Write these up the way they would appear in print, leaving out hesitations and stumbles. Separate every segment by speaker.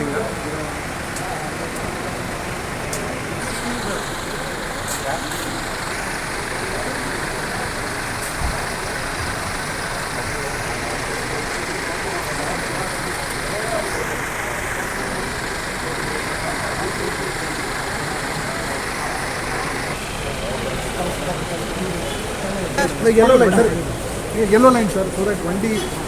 Speaker 1: finger. The yellow line, sir. Yellow line, sir, so that 20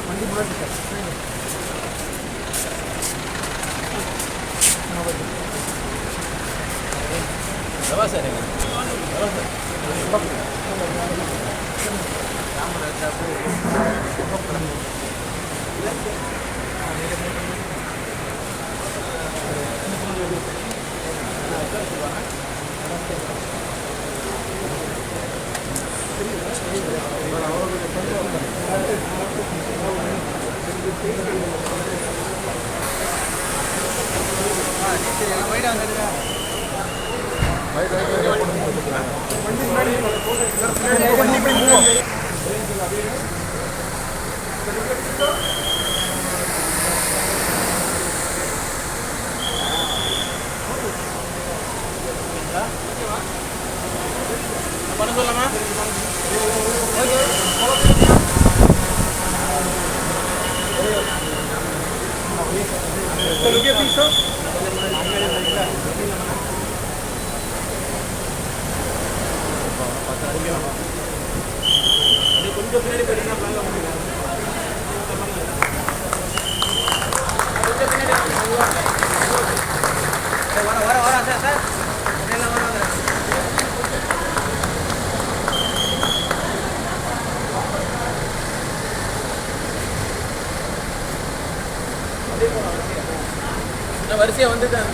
Speaker 2: வரிசையா வந்துட்டாங்க.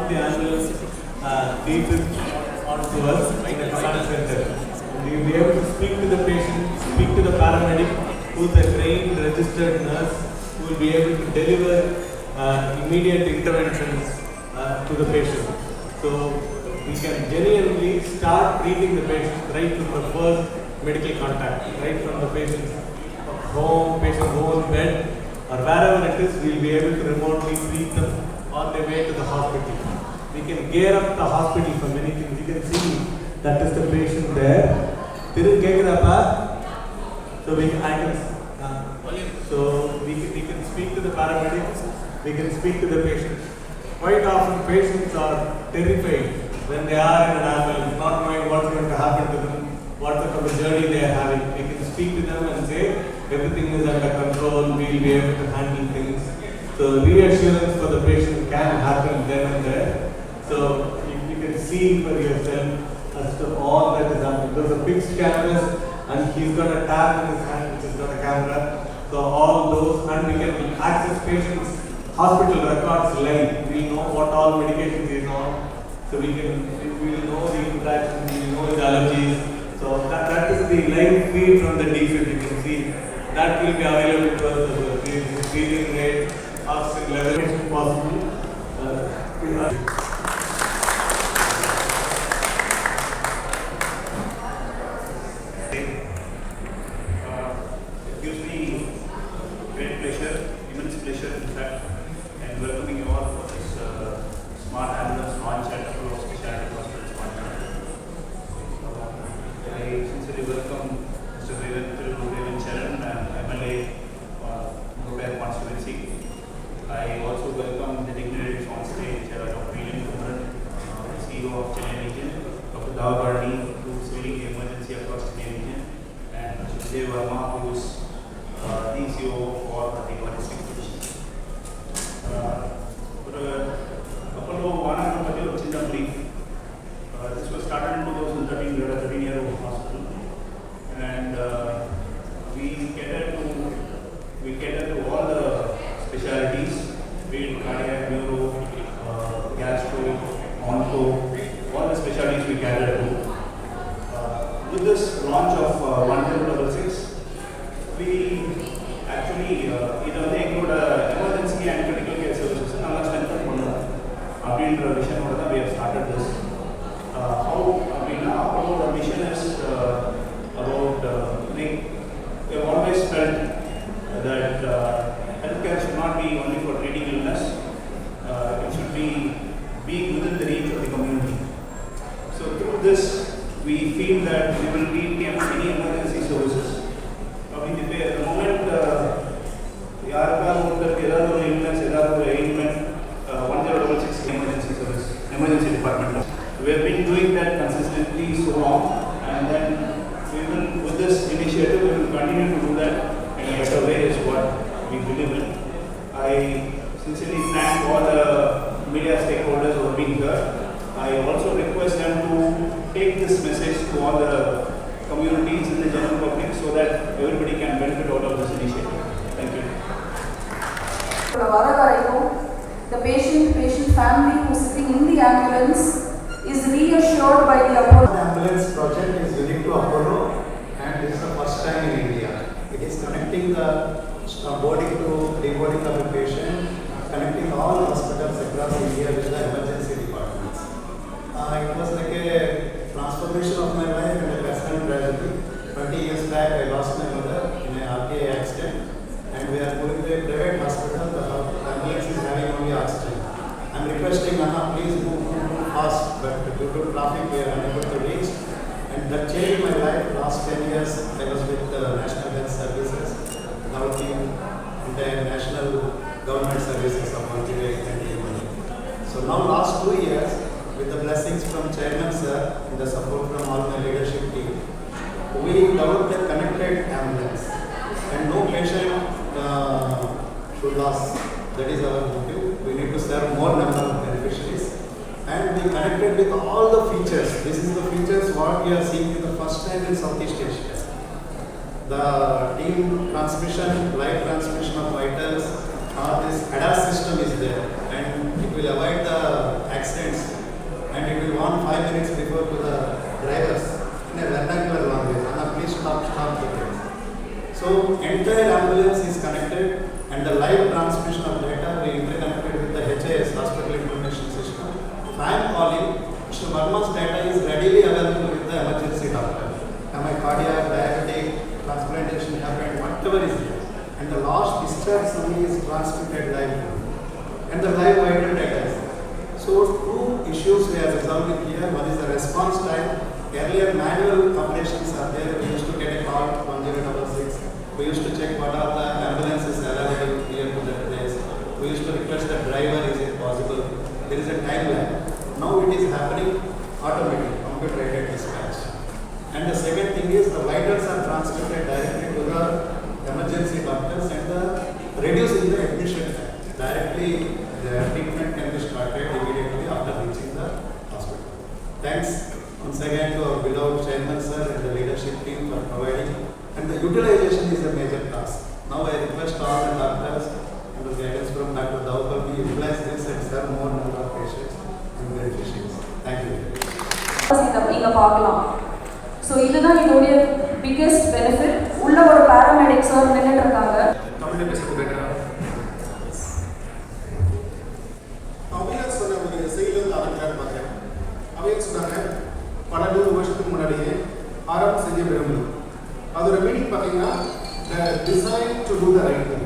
Speaker 3: The ambulance leads onto us in a command center. We will be able to speak to the patient, speak to the paramedic, who is a trained, registered nurse, who will be able to deliver immediate interventions to the patient. So we can genuinely start treating the patient right from the first medical contact, right from the patient's home, patient's own bed, or wherever it is. We will be able to remotely treat them on their way to the hospital. We can gear up the hospital for many things. You can see that is the patient there. So we can speak to the paramedics. We can speak to the patient. Quite often patients are terrified when they are in an ambulance, not knowing what's going to happen to them, what kind of journey they are having. We can speak to them and say everything is under control. We will be able to handle things. So reassurance for the patient can happen then and there. So you can see for yourself as to all that is happening. There's a fixed cameras and he's got a tab in his hand which has got a camera. So all those, and we can access patients' hospital records live. We know what all medications he is on. So we will know the interaction, we will know his allergies. So that is the live feed from the DFID. You can see that will be available to us as well. The breathing rate, oxygen level possible.
Speaker 4: It gives me great pleasure, immense pleasure in fact, and welcoming you all for this smart ambulance launch at Apollo Specialty Hospital. I sincerely welcome Mr. Revan Charan, MLA, Mumbai constituency. I also welcome the dignitaries on stage, Dr. William Kumran, CEO of Chennai region, Dr. Davarni, who is leading the emergency across Chennai region, and Mr. Vijay Verma, who is DCO for the logistics division. Apollo 1 brief. This was started in 2013. hospital, and we cater to all the specialties, be it cardiac, neuro, gastro, onco, all the specialties we cater to. With this launch of 1066, we actually include emergency and critical care services. We have started this. Our mission is about we have always felt that healthcare should not be only for treating illness. It should be within the reach of the community. So through this, we feel that we will need any emergency services. The moment illness, ailment, 1066 emergency department. We have been doing that consistently so long, and then with this initiative, we will continue to do that in a better way is what we believe in. I sincerely thank all the media stakeholders who have been here. I also request them to take this message to all the communities and the general public so that everybody can benefit out of this initiative. Thank you.
Speaker 2: The patient family who is sitting in the ambulance is reassured by the Apollo.
Speaker 5: The ambulance project is unique to Apollo, and this is the first time in India. It is connecting the boarding to reboarding of a patient, connecting all hospitals across India with the emergency departments. It was like a transformation of my life and a personal tragedy. 20 years back, I lost my mother in an RTA accident, and we are moving to a private hospital. The ambulance is having only oxygen. I am requesting Anna, please move fast, but due to traffic, we are unable to reach. And that changed my life. Last 10 years, I was with the National Health Services, now in the National Government Services of Motivate and money. So now last 2 years, with the blessings from Chairman Sir and the support from all my leadership team, we developed a connected ambulance, and no patient should lose. That is our motive. We need to serve more number of beneficiaries, and we connected with all the features. This is the features what we are seeing for the first time in Southeast Asia. The team transmission, live transmission of vitals, this ADAS system is there, and it will avoid the accidents, and it will warn 5 minutes before to the drivers in a vernacular language. Anna, please stop the train. So entire ambulance is connected, and the live transmission of data we interconnected with the HIS, Hospital Information System. If I am calling, Mr. Verma's data is readily available with the emergency doctor. Am I cardiac, diabetic, transplantation happened, whatever is there. And the last discharge summary is transmitted live, and the live vital data is there. So two issues we have resolved here. One is the response time. Earlier manual operations are there. We used to get a call 1066. We used to check what are the ambulances available here to that place. We used to request the driver, is it possible? There is a time lag. Now it is happening automatically, computer aided dispatch. And the second thing is the vitals are transmitted directly to the emergency doctors, and reducing the admission time. Directly the treatment can be started immediately after reaching the hospital. Thanks once again to our beloved Chairman Sir and the leadership team for providing. And the utilization is a major task. Now I request all the doctors and the guidance from Dr. Daupal to utilize this and serve more number of patients and beneficiaries. Thank you.
Speaker 2: So this is the biggest benefit. Ulla or paramedics or minute
Speaker 1: அதோட meaning பார்த்தீங்கன்னா design to do the right thing.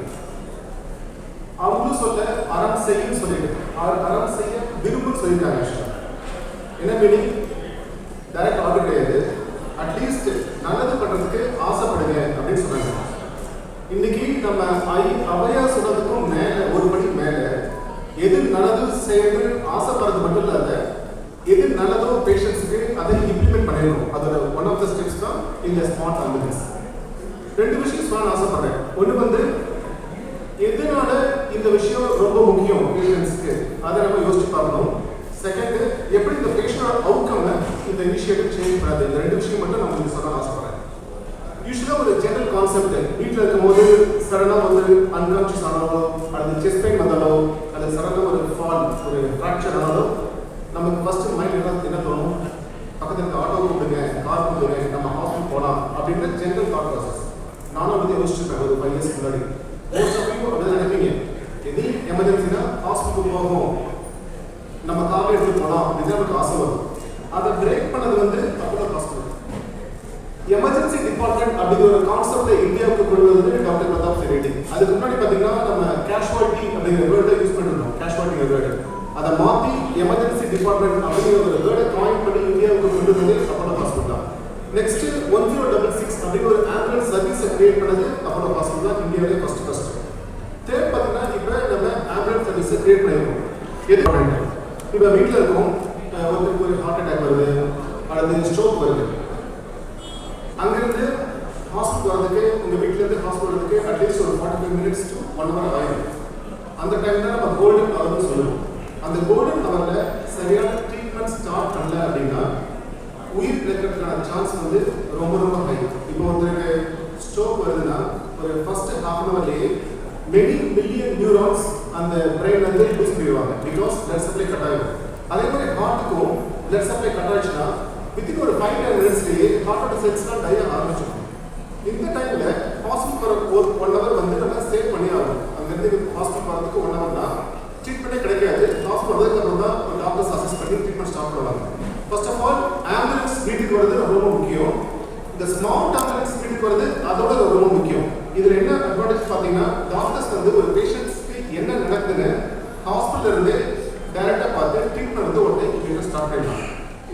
Speaker 1: அவங்களும் சொல்ல அறம் செய்யும் சொல்லிட்டு அறம் செய்ய விரும்புன்னு சொல்லியிருக்காங்க. என்ன மீனிங்? டைரக்ட் ஆர்டர் கிடையாது. அட்லீஸ்ட் நல்லது பண்ணுறதுக்கு ஆசைப்படுங்க அப்படின்னு சொன்னாங்க. இன்னைக்கு நம்ம அவையா சொன்னதுக்கும் மேலே ஒரு படி மேலே எது நல்லது செய்யணும்னு ஆசைப்படுறது மட்டும் இல்லாத எது நல்லதோ பேஷண்ட்ஸுக்கு அதை இம்ப்ளிமெண்ட் பண்ணிடணும். அதோட ஒன் ஆஃப் த ஸ்டெப்ஸ் தான் இந்த ஸ்மார்ட் ஆம்புலன்ஸ். ரெண்டு விஷயம் சொல்ல ஆசைப்படுறேன். ஒன்று எதனால இந்த விஷயம் ரொம்ப முக்கியம் பேஷண்ட்ஸ்க்கு அதை நம்ம யோசிச்சு பார்க்கணும். செகண்ட், எப்படி இந்த பேஷண்ட் அவுட்கம் இந்த இனிஷியேட்டிவ் சேஞ்ச் பண்ணாது. இந்த ரெண்டு விஷயம் மட்டும் நான் உங்களுக்கு சொல்ல ஆசைப்படுறேன். யூஸ்வலாக ஒரு ஜெனரல் கான்செப்ட் வீட்டில் இருக்கும்போது சடனாக வந்து அன்கான்ஷியஸ் ஆனாலோ அல்லது செஸ்ட் பெயின் வந்தாலோ அல்லது சடனாக ஒரு ஃபால் ஒரு ஃப்ராக்சர் ஆனாலோ நமக்கு ஃபர்ஸ்ட் மைண்ட் என்ன தோணும், பக்கத்தில் இருக்க ஆட்டோ கூப்பிடுங்க, கார் கூப்பிடுங்க, நம்ம ஹாஸ்பிட்டல் போகலாம் அப்படின்ற ஜெனரல் தாட் ப்ராசஸ். நானும் வந்து யோசிச்சிருப்பேன் ஒரு 5 இயர்ஸ் முன்னாடி. மோஸ்ட் ஆஃப் யூ அப்படி நினைப்பீங்க, எது எமர்ஜென்சினா ஹாஸ்பிட்டலுக்கு போகும், நம்ம காரில் எடுத்துட்டு போகலாம் அப்படின்னு நமக்கு ஆசை வரும். அதை பிரேக் பண்ணது வந்து அப்போலோ ஹாஸ்பிட்டல். எமர்ஜென்சி டிபார்ட்மெண்ட் அப்படிங்கிற ஒரு கான்செப்டை இந்தியாவுக்கு கொண்டு வந்து டாக்டர் பிரதாப் ரெட்டி. அதுக்கு முன்னாடி பார்த்தீங்கன்னா நம்ம கேஷுவாலிட்டி அப்படிங்கிற வேர்டை யூஸ் பண்ணிருந்தோம். கேஷுவாலிட்டிங்கிற வேர்டு அதை மாற்றி எமர்ஜென்சி டிபார்ட்மெண்ட் அப்படிங்கிற ஒரு வேர்டை காயின் பண்ணி இந்தியாவுக்கு கொண்டு வந்து அப்போலோ ஹாஸ்பிட்டல் தான். நெக்ஸ்ட் 1066 அப்படிங்கிற ஒரு ஆம்புலன்ஸ் சர்வீஸை கிரியேட் பண்ணது அப்போலோ ஹாஸ்பிட்டல் தான் இந்தியாவிலே ஃபர்ஸ்ட். தேர்ட் பார்த்தீங்கன்னா இப்போ நம்ம ஆம்புலன்ஸ் சர்வீஸை கிரியேட் பண்ணிருக்கோம். எது இப்போ வீட்டில் இருக்கோம், ஒருத்தருக்கு ஒரு ஹார்ட் அட்டாக் வருது அல்லது ஸ்ட்ரோக் வருது, அங்கிருந்து ஹாஸ்பிட்டல் வரதுக்கு உங்கள் வீட்டிலேருந்து ஹாஸ்பிட்டல் வரதுக்கு அட்லீஸ்ட் ஒரு 45 மினிட்ஸ் to 1 hour ஆகிடும். அந்த டைம் தான் நம்ம கோல்டன் ஹவர்னு சொல்லுவோம். அந்த கோல்டன் ஹவரில் சரியான ட்ரீட்மெண்ட் ஸ்டார்ட் பண்ணல அப்படின்னா உயிர் இழக்கிறதுக்கான சான்ஸ் வந்து ரொம்ப ரொம்ப ஹை. இப்போ ஒருத்தருக்கு ஸ்ட்ரோக் வருதுன்னா ஒரு ஃபர்ஸ்ட் ஹாஃப் அன் ஹவர்லேயே மெனி மில்லியன் நியூரான்ஸ் அந்த பிரெயின் வந்து லூஸ் பண்ணிடுவாங்க. பிகாஸ் பிளட் சப்ளை கட் ஆகிடும். அதே மாதிரி ஹார்ட்டுக்கும் பிளட் சப்ளை கட் ஆயிடுச்சுன்னா வித்தின் ஒரு 5-10 மினிட்ஸ்லேயே ஹார்ட்டோட செல்ஸ்லாம் டை ஆக ஆரம்பிச்சிடும். இந்த டைமில் ஹாஸ்பிட்டல் ஒரு 1 hour வந்து நம்ம சேவ் பண்ணி ஆகணும். அங்கேருந்து ஹாஸ்பிட்டல் வரதுக்கு 1 hour தான் ட்ரீட்மெண்ட்டே கிடைக்காது. ஹாஸ்பிட்டல் வரதுக்கப்புறம் தான் ஒரு டாக்டர்ஸ் அசஸ் பண்ணி ட்ரீட்மெண்ட் ஸ்டார்ட் பண்ணுவாங்க. ஃபர்ஸ்ட் ஆஃப் ஆல் ஆம்புலன்ஸ் வீட்டுக்கு வரது ரொம்ப முக்கியம். இந்த ஸ்மார்ட் ஆம்புலன்ஸ் வீட்டுக்கு வரது அதோட ரொம்ப முக்கியம். இதில் என்ன அட்வான்டேஜ் பார்த்தீங்கன்னா டாக்டர்ஸ் வந்து ஒரு பேஷண்ட்ஸ்க்கு என்ன நடக்குதுன்னு ஹாஸ்பிட்டல் இருந்து டைரெக்டாக பார்த்து ட்ரீட்மெண்ட் வந்து ஒரு டைம் ஸ்டார்ட் பண்ணலாம்.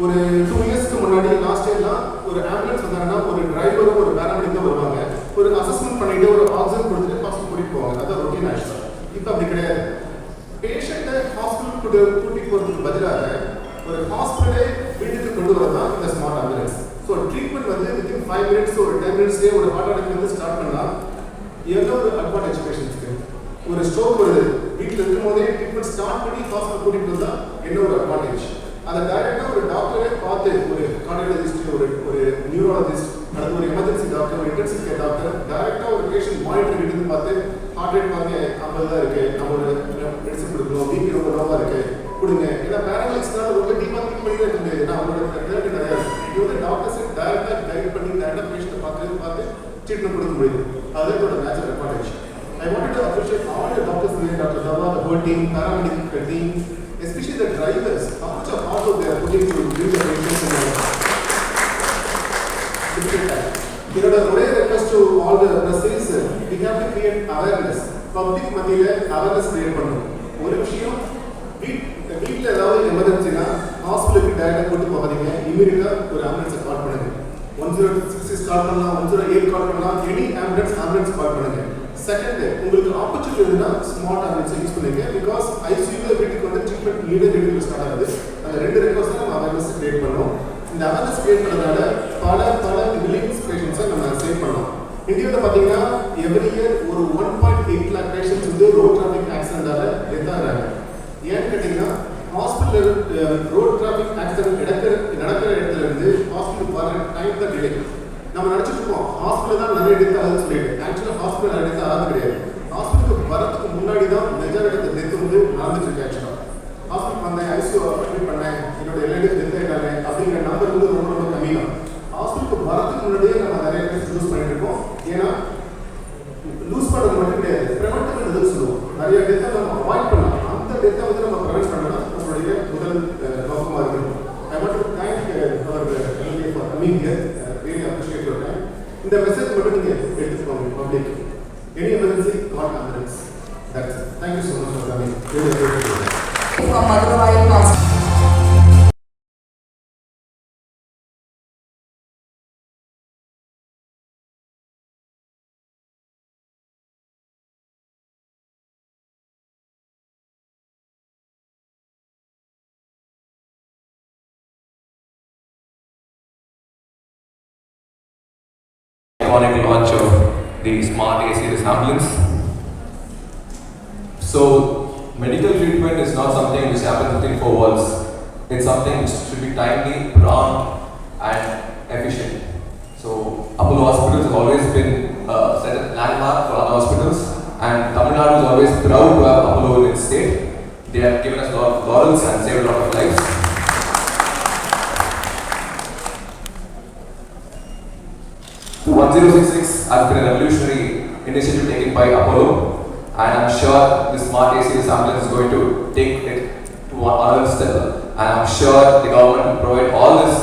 Speaker 1: ஒரு 2 இயர்ஸ்க்கு முன்னாடி லாஸ்ட் இயர்லாம் ஒரு ஆம்புலன்ஸ் வந்தாங்கன்னா ஒரு டிரைவரும் ஒரு பேராமெடிக்கும் வருவாங்க, ஒரு அசஸ்மெண்ட் பண்ணிட்டு ஒரு ஆக்சிஜன் கொடுத்துட்டு ஹாஸ்பிட்டல் கூட்டிட்டு போவாங்க. அதான் ரொட்டீன் ஆக்சுவலாக. இப்போ அப்படி கிடையாது. பேஷண்ட்டை ஹாஸ்பிட்டல் கூட்டிட்டு போகிறதுக்கு பதிலாக ஒரு ஹாஸ்பிட்டலே வீட்டுக்கு கொண்டு வரது தான் இந்த ஸ்மார்ட் ஆம்புலன்ஸ். ஸோ ட்ரீட்மெண்ட் வந்து வித்தின் 5 மினிட்ஸ் ஒரு 10 மினிட்ஸ்லேயே ஒரு ஹார்ட் அட்டாக் வந்து ஸ்டார்ட் பண்ணால் எவ்வளோ ஒரு அட்வான்டேஜ் பேஷண்ட்ஸ்க்கு. ஒரு ஸ்ட்ரோக் வருது, வீட்டில் இருக்கும் போதே ட்ரீட்மெண்ட் ஸ்டார்ட் பண்ணி ஹாஸ்பிட்டல் கூட்டிகிட்டு வந்தால் என்ன ஒரு அட்வான்டேஜ். அதை டைரெக்டாக ஒரு டாக்டரே பார்த்து ஒரு கார்டியாலஜிஸ்ட் ஒரு நியூராலஜிஸ்ட் அல்லது ஒரு எமர்ஜென்சி டாக்டர் ஒரு இன்டென்சிவ் கேர் டாக்டர் டைரெக்டாக ஒரு பேஷண்ட் மானிட்டர் கிட்ட பார்த்து ஹார்ட் ரேட் பாருங்க 50 தான் இருக்குது, நம்ம ஒரு மெடிசன் கொடுக்கணும், பிபி ரொம்ப லோவாக இருக்குது கொடுங்க. ஏன்னா பேரலைஸ்னால ரொம்ப டீப்பாக திங்க் பண்ணி இருக்க முடியாது. ஏன்னா அவங்களோட கிளாரிட்டி நிறையா இருக்குது. இது வந்து டாக்டர்ஸை டைரெக்டாக கைட் பண்ணி டைரெக்டாக பேஷண்ட்டை பார்த்து ட்ரீட்மெண்ட் கொடுக்க முடியுது. அதுதான் இதோட major advantage. I wanted to appreciate all the doctors here, Dr. Dava, the whole team, paramedical team, especially the drivers, how much of hard work they are putting to bring the patients in a difficult time. You know, the only request to all the press is, we have to create awareness. Public மத்தியில awareness create பண்ணணும். ஒரு விஷயம் வீட்டில் ஏதாவது எமர்ஜென்சினா ஹாஸ்பிட்டலுக்கு டைரெக்டாக கூட்டு போகாதீங்க. இமீடியட்டாக ஒரு ஆம்புலன்ஸை கால் பண்ணுங்க. 1066 கால் பண்ணலாம், 108 கால் பண்ணலாம், எனி ஆம்புலன்ஸ் கால் பண்ணுங்க. செகண்ட், உங்களுக்கு ஆப்பர்ச்சுனிட்டி இருந்தால் ஸ்மார்ட் ஆம்புலன்ஸை யூஸ் பண்ணுங்க. பிகாஸ் ஐசியூவில் வீட்டுக்கு வந்து ட்ரீட்மெண்ட் வீட்டுக்கு ஸ்டார்ட் ஆகுது. அந்த 2 ரெக்வஸ்ட் தான் நம்ம அவேர்னஸ் கிரியேட் பண்ணோம். இந்த அவேர்னஸ் கிரியேட் பண்ணதுனால பல மில்லியன்ஸ் பேஷண்ட்ஸை நம்ம சேவ் பண்ணோம். இந்தியாவில் பார்த்தீங்கன்னா எவ்ரி இயர் ஒரு 1.8 lakh பேஷண்ட்ஸ் வந்து ரோட் டிராஃபிக் ஆக்சிடென்டால டெத் ஆகிறாங்க. ஏன்னு கேட்டிங்கன்னா ஹாஸ்பிட்டல் ரோட் டிராஃபிக் ஆக்சிடென்ட் நடக்கிற இடத்துல இருந்து ஹாஸ்பிட்டலுக்கு வர டைம் தான் டிலே. நம்ம நினச்சிட்டு இருக்கோம் ஹாஸ்பிட்டல் தான் நிறைய டெத் ஆகுதுன்னு சொல்லிட்டு. ஆக்சுவலாக ஹாஸ்பிட்டல் நிறைய டெத் ஆகாது கிடையாது. ஹாஸ்பிட்டலுக்கு வரதுக்கு முன்னாடி தான் மெஜாரிட்டி டெத் வந்து நடந்துட்டு இருக்கு. ஆக்சுவலாக ஹாஸ்பிட்டல் வந்தேன், ஐசியூ அட்மிட் பண்ணேன், என்னோட எல்லா டெத் ஆகிட்டாங்க அப்படிங்கிற நம்பர் வந்து ரொம்ப ரொம்ப கம்மி தான். ஹாஸ்பிட்டலுக்கு வரதுக்கு முன்னாடியே நம்ம நிறைய பேர் லூஸ் பண்ணிட்டு இருக்கோம். ஏன்னா லூஸ் பண்ணுறது மட்டும் கிடையாது, ப்ரிவென்டிவ் எதுன்னு சொல்லுவோம். நிறைய டெத்தை நம்ம அவாய்ட் பண்ணலாம். அந்த டெத்தை வந்து நம்ம ப்ரிவென்ட் பண்ணலாம். நம்மளுடைய முதல் நோக்கமாக இருக்கணும். I want to thank our MLA for coming here. Really appreciate your time. இந்த மெசேஜ் மட்டும் நீங்கள் எடுத்துக்கோங்க. Public any emergency call ambulance. That's it. Thank you so much for coming. Really appreciate it.
Speaker 2: From Adrevai.
Speaker 6: Launch of the smart ACS ambulance. So medical treatment is not something which happens within 4 walls. It's something which should be timely, prompt, and efficient. So Apollo Hospitals has always been set a landmark for other hospitals, and Tamil Nadu is always proud to have Apollo in its state. They have given us a lot of laurels and saved a lot of lives. The 1066 has been a revolutionary initiative taken by Apollo, and I'm sure the smart ACS ambulance is going to take it to another step. And I'm sure the government will provide all this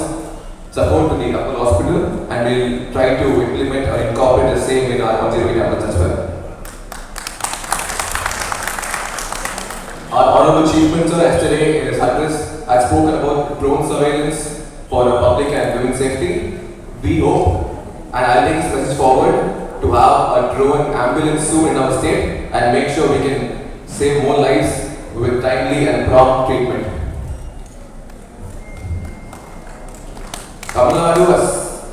Speaker 6: support to the Apollo Hospital, and we'll try to implement or incorporate the same in our 108 ambulance as well. Our Honorable Chief Minister yesterday in his address had spoken about drone surveillance for public and women's safety. We hope, and I'll take this message forward, to have a drone ambulance soon in our state and make sure we can save more lives with timely and prompt treatment. Tamil Nadu has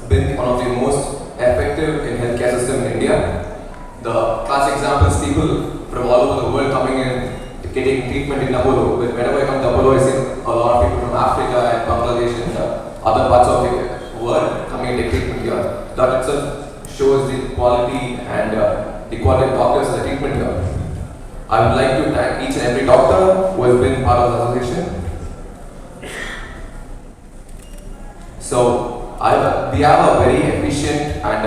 Speaker 6: been one of the most effective in healthcare system in India. The classic example is people from all over the world coming in, getting treatment in Apollo. Whenever I come to Apollo, I see a lot of people from Africa and Bangladesh and other parts of the world coming and take treatment here. That itself shows the quality and the quality of doctors and the treatment here. I would like to thank each and every doctor who has been part of the association. So we have a very efficient and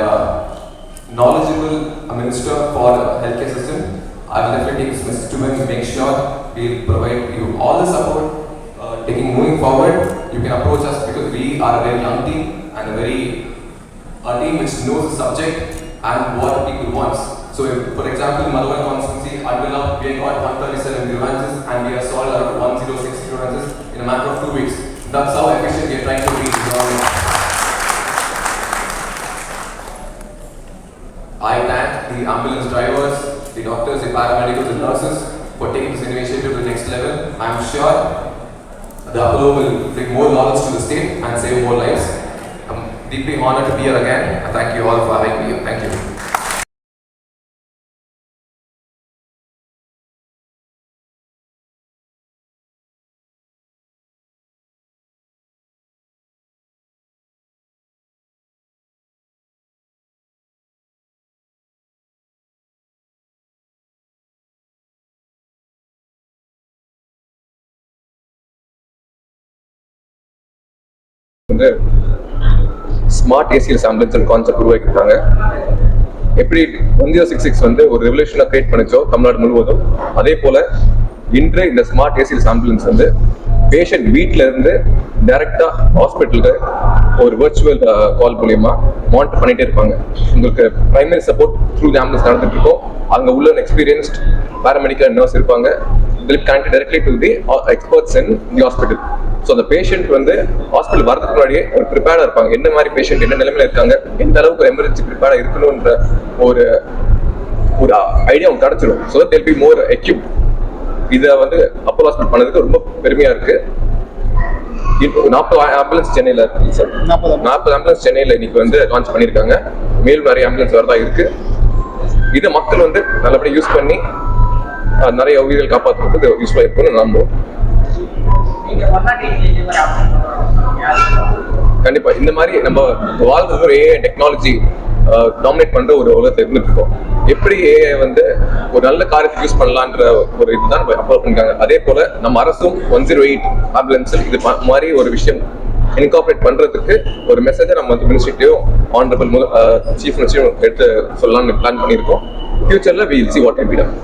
Speaker 6: knowledgeable minister for the healthcare system. I will definitely take this message to him to make sure we will provide you all the support. Moving forward, you can approach us because we are a very young team and a team which knows the subject and what people want. So, if, for example, in Malabar constituency, until now we have got 137 grievances and we have solved around 106 grievances in a matter of 2 weeks. That's how efficient we are trying to be. I thank the ambulance drivers, the doctors, the paramedics, and nurses for taking this initiative to the next level. I am sure the Apollo will bring more knowledge to the state and save more lives. I'm deeply honored to be here again, and thank you all for having me here. Thank you.
Speaker 7: Smart ACS ambulance concept உருவாக்கியிருக்காங்க. எப்படி 1066 ஒரு ரெவல்யூஷனை create பண்ணிச்சோ Tamil Nadu முழுவதும், அதே போல இன்று இந்த smart ACS ambulance patient வீட்டில இருந்து டைரக்டா ஹாஸ்பிட்டலுக்கு ஒரு வர்ச்சுவல் கால் மூலியமா மானிட்டர் பண்ணிட்டே இருப்பாங்க. உங்களுக்கு primary support through the ambulance நடந்துட்டு இருக்கும். அங்க உள்ள எக்ஸ்பீரியன்ஸ்ட் பாராமெடிக்கல் நர்ஸ் இருப்பாங்க. They'll connect directly to the experts in the hospital. So அந்த பேஷண்ட் ஹாஸ்பிட்டல் வரதுக்கு முன்னாடியே ஒரு ப்ரிப்பேர்டாக இருப்பாங்க. என்ன மாதிரி பேஷண்ட் என்ன நிலைமையில இருக்காங்க, எந்த அளவுக்கு ஒரு எமர்ஜென்சி ப்ரிப்பேர்டாக இருக்கணும்ன்ற ஒரு ஐடியா அவங்க கிடைச்சிடும். So that they'll be more equipped. இதை அப்போலோ ஹாஸ்பிட்டல் பண்ணதுக்கு ரொம்ப பெருமையா இருக்கு. 40 ஆம்புலன்ஸ் சென்னையில் இருக்கு சார். 40 ஆம்புலன்ஸ் சென்னையில் இன்னைக்கு லான்ச் பண்ணியிருக்காங்க. மேலும் நிறைய ஆம்புலன்ஸ் வரதா இருக்கு. இதை மக்கள் நல்லபடியாக யூஸ் பண்ணி நிறைய உயிர்கள் காப்பாற்றுறதுக்கு யூஸ்ஃபுல்லாக இருக்கும்னு நம்புவோம். கண்டிப்பா இந்த மாதிரி நம்ம வாழ்றது ஒரு ஏஐ டெக்னாலஜி டாமினேட் பண்ற ஒரு உலகத்தை இருந்துட்டு இருக்கோம். எப்படி ஏஐ ஒரு நல்ல காரியத்தை யூஸ் பண்ணலான்ற ஒரு இதுதான் அப்ரோச் பண்ணிருக்காங்க. அதே போல நம்ம அரசும் 108 ஆம்புலன்ஸில் இது மாதிரி ஒரு விஷயம் இன்கார்பரேட் பண்றதுக்கு ஒரு மெசேஜை நம்ம மினிஸ்ட்ரியும் ஆனரபிள் சீஃப் மினிஸ்டரும் எடுத்து சொல்லலாம்னு பிளான் பண்ணியிருக்கோம். ஃபியூச்சர்ல we will see what can be done.